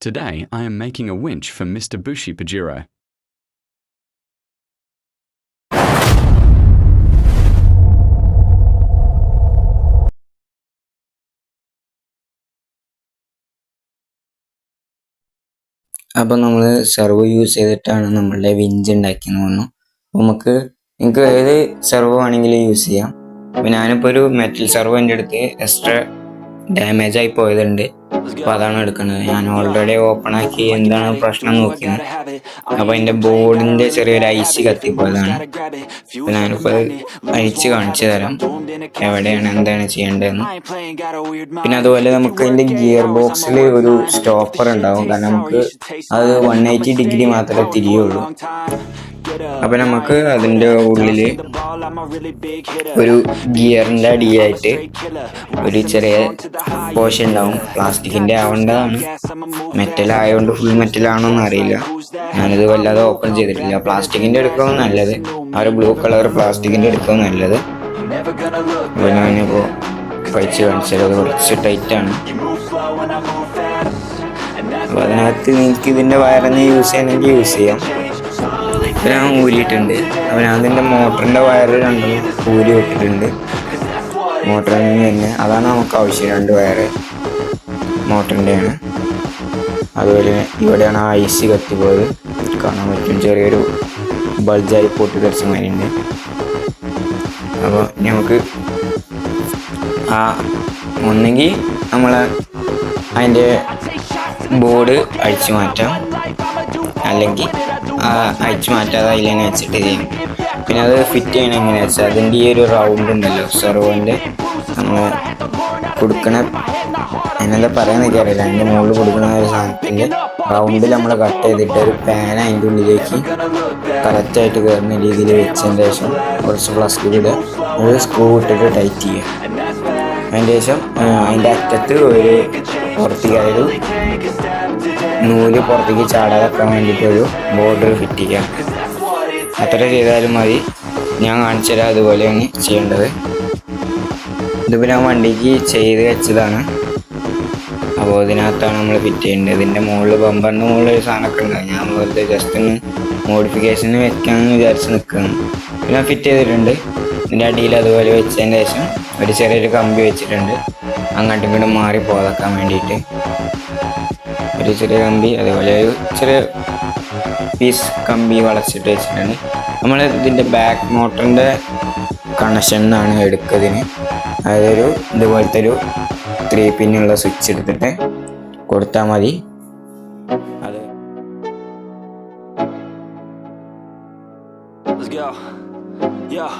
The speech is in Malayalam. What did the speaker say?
Today I am making a winch for Mr. Bushi Pajiro. അപ്പോൾ നമ്മൾ സെർവോ യൂസ് ചെയ്തിട്ടാണ് നമ്മളുടെ വിഞ്ച് ഉണ്ടാക്കിയെന്ന് പറഞ്ഞു. അപ്പോൾ നിങ്ങൾക്ക് ഏത് സെർവോ ആണെങ്കിലും യൂസ് ചെയ്യാം. അപ്പോൾ ഞാനിപ്പോൾ ഒരു മെറ്റൽ സെർവോ എൻ്റെ അടുത്ത് എക്സ്ട്രാ ഡാമേജ് ആയി പോയതുണ്ട്, അപ്പോൾ അതാണ് എടുക്കുന്നത്. ഞാൻ ഓൾറെഡി ഓപ്പൺ ആക്കി എന്താണ് പ്രശ്നം നോക്കിയത്. അപ്പോൾ അതിൻ്റെ ബോർഡിൻ്റെ ചെറിയൊരു ഐസ് കത്തിപ്പോയതാണ്. അപ്പോൾ ഞാനിപ്പോൾ അഴിച്ച് കാണിച്ചു തരാം എവിടെയാണ് എന്താണ് ചെയ്യേണ്ടതെന്ന്. പിന്നെ അതുപോലെ നമുക്ക് അതിൻ്റെ ഗിയർ ബോക്സിൽ ഒരു സ്റ്റോപ്പർ ഉണ്ടാവും, കാരണം നമുക്ക് അത് 180 ഡിഗ്രി മാത്രമേ തിരിയുള്ളൂ. അപ്പം നമുക്ക് അതിൻ്റെ ഉള്ളിൽ ഒരു ഗിയറിൻ്റെ അടിയായിട്ട് ഒരു ചെറിയ പോർഷൻ ഉണ്ടാവും. പ്ലാസ്റ്റിക്കിൻ്റെ ആവേണ്ടതാണ്, മെറ്റൽ ആയതുകൊണ്ട് ഫുൾ മെറ്റലാണോന്ന് അറിയില്ല. ഞാനിത് വല്ലാതെ ഓപ്പൺ ചെയ്തിട്ടില്ല. പ്ലാസ്റ്റിക്കിൻ്റെ എടുക്കാവും നല്ലത്, ആ ഒരു ബ്ലൂ കളർ പ്ലാസ്റ്റിക്കിൻ്റെ എടുക്കാവും നല്ലത്. അപ്പോൾ ഞാനിപ്പോൾ കഴിച്ച് കാണിച്ചത് അത് കുറച്ച് ടൈറ്റാണ്. അപ്പോൾ അതിനകത്ത് നിങ്ങൾക്ക് ഇതിൻ്റെ വയറിന് യൂസ് ചെയ്യണമെങ്കിൽ യൂസ് ചെയ്യാം. ഇപ്പോൾ ഞാൻ ഊരിയിട്ടുണ്ട്. അപ്പോൾ ഞാൻ ഇതിൻ്റെ മോട്ടറിൻ്റെ വയർ രണ്ടെണ്ണം ഊരി വിട്ടിട്ടുണ്ട്. മോട്ടറിൽ നിന്ന് തന്നെ അതാണ് നമുക്ക് ആവശ്യം, 2 വയർ മോട്ടറിൻ്റെയാണ്. അതുപോലെ ഇവിടെയാണ് ഐസ് കത്തിപ്പോയത്, കാണാൻ പറ്റും. ചെറിയൊരു ബൾജായി പൊട്ടി തെറിച്ച മാതിരിയുണ്ട്. അപ്പോൾ നമുക്ക് ഒന്നെങ്കിൽ നമ്മൾ അതിൻ്റെ ബോർഡ് അഴിച്ചു മാറ്റാം, അല്ലെങ്കിൽ അഴിച്ചു മാറ്റാതെ അതിൽ തന്നെ വെച്ചിട്ട് ചെയ്യും. പിന്നെ അത് ഫിറ്റ് ചെയ്യണം എങ്ങനെയാണെന്ന് വെച്ചാൽ അതിൻ്റെ ഈ ഒരു റൗണ്ട് ഉണ്ടല്ലോ സെർവോൻ്റെ, നമ്മൾ കൊടുക്കണ എന്നെന്താ പറയാൻ എനിക്കറിയില്ല, അതിൻ്റെ മുകളിൽ കൊടുക്കുന്ന ഒരു സാധനത്തിൻ്റെ റൗണ്ടിൽ നമ്മൾ കട്ട് ചെയ്തിട്ട് ഒരു പാൻ അതിൻ്റെ ഉള്ളിലേക്ക് കറക്റ്റായിട്ട് കയറുന്ന രീതിയിൽ വെച്ചതിന് ശേഷം കുറച്ച് പ്ലാസ്റ്റിക് ഇടുക, ഒരു സ്ക്രൂ ഇട്ടിട്ട് ടൈറ്റ് ചെയ്യുക. അതിന് ശേഷം അതിൻ്റെ അറ്റത്ത് ഒരു പുറത്തേക്കായൊരു നൂല് പുറത്തേക്ക് ചാടാതാക്കാൻ വേണ്ടിയിട്ടൊരു ബോർഡർ ഫിറ്റ് ചെയ്യുക. അത്ര ചെയ്താലും മതി. ഞാൻ കാണിച്ചു തരാം അതുപോലെയാണ് ചെയ്യേണ്ടത്. ഇതിപ്പോൾ ഞാൻ വണ്ടിക്ക് ചെയ്ത് വെച്ചതാണ്. അപ്പോൾ ഇതിനകത്താണ് നമ്മൾ ഫിറ്റ് ചെയ്യേണ്ടത്. ഇതിൻ്റെ മുകളിൽ ബമ്പറിൻ്റെ മുകളിൽ ഒരു സാധനമൊക്കെ ഉണ്ടാകും. ഞാൻ വെറുതെ ജസ്റ്റ് ഒന്ന് മോഡിഫിക്കേഷന് വെക്കാമെന്ന് വിചാരിച്ച് നിൽക്കുകയാണ്. പിന്നെ ഫിറ്റ് ചെയ്തിട്ടുണ്ട്. ഇതിൻ്റെ അടിയിൽ അതുപോലെ വെച്ചതിന് ശേഷം ഒരു ചെറിയൊരു കമ്പി വെച്ചിട്ടുണ്ട്, അങ്ങോട്ടും ഇങ്ങോട്ടും മാറി പോകാൻ വേണ്ടിയിട്ട് ഒരു ചെറിയ കമ്പി. അതേപോലെ ഒരു ചെറിയ പീസ് കമ്പി വളച്ചിട്ട് വെച്ചിട്ടുണ്ട്. നമ്മൾ ഇതിൻ്റെ ബാക്ക് മോട്ടറിൻ്റെ കണക്ഷനാണ് എടുക്കുന്നതിന്. അതായത് ഇതുപോലത്തെ ഒരു 3 പിന്നുള്ള സ്വിച്ച് എടുത്തിട്ട് കൊടുത്താൽ മതി. അത് Let's go. Yeah.